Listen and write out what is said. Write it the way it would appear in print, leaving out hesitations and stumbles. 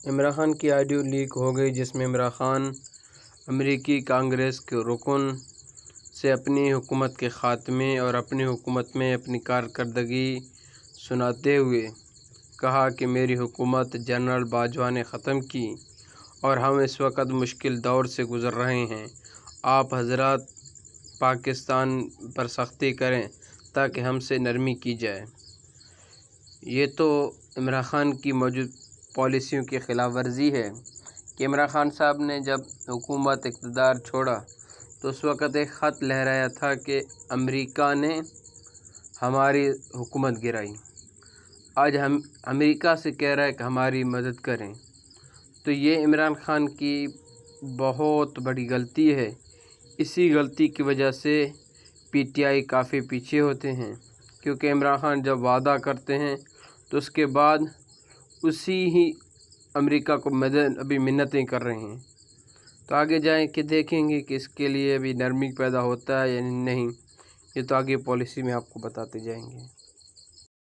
عمران خان کی audio leak ہو گئی، جس میں عمران خان امریکی کانگریس کے رکن سے اپنی حکومت کے خاتمے اور اپنی حکومت میں اپنی کارکردگی سناتے ہوئے کہا کہ میری حکومت جنرل باجوہ نے ختم کی اور ہم اس وقت مشکل دور سے گزر رہے ہیں۔ آپ حضرات پاکستان پر سختی کریں تاکہ ہم سے نرمی کی جائے۔ یہ تو عمران خان کی موجود پالیسیوں کی خلاف ورزی ہے کہ عمران خان صاحب نے جب حکومت اقتدار چھوڑا تو اس وقت ایک خط لہرایا تھا کہ امریکہ نے ہماری حکومت گرائی۔ آج ہم امریکہ سے کہہ رہا ہے کہ ہماری مدد کریں، تو یہ عمران خان کی بہت بڑی غلطی ہے۔ اسی غلطی کی وجہ سے پی ٹی آئی کافی پیچھے ہوتے ہیں، کیونکہ عمران خان جب وعدہ کرتے ہیں تو اس کے بعد اسی ہی امریکہ کو ابھی منتیں کر رہے ہیں۔ تو آگے جائیں کہ دیکھیں گے کہ اس کے لیے ابھی نرمی پیدا ہوتا ہے یا نہیں، یہ تو آگے پالیسی میں آپ کو بتاتے جائیں گے۔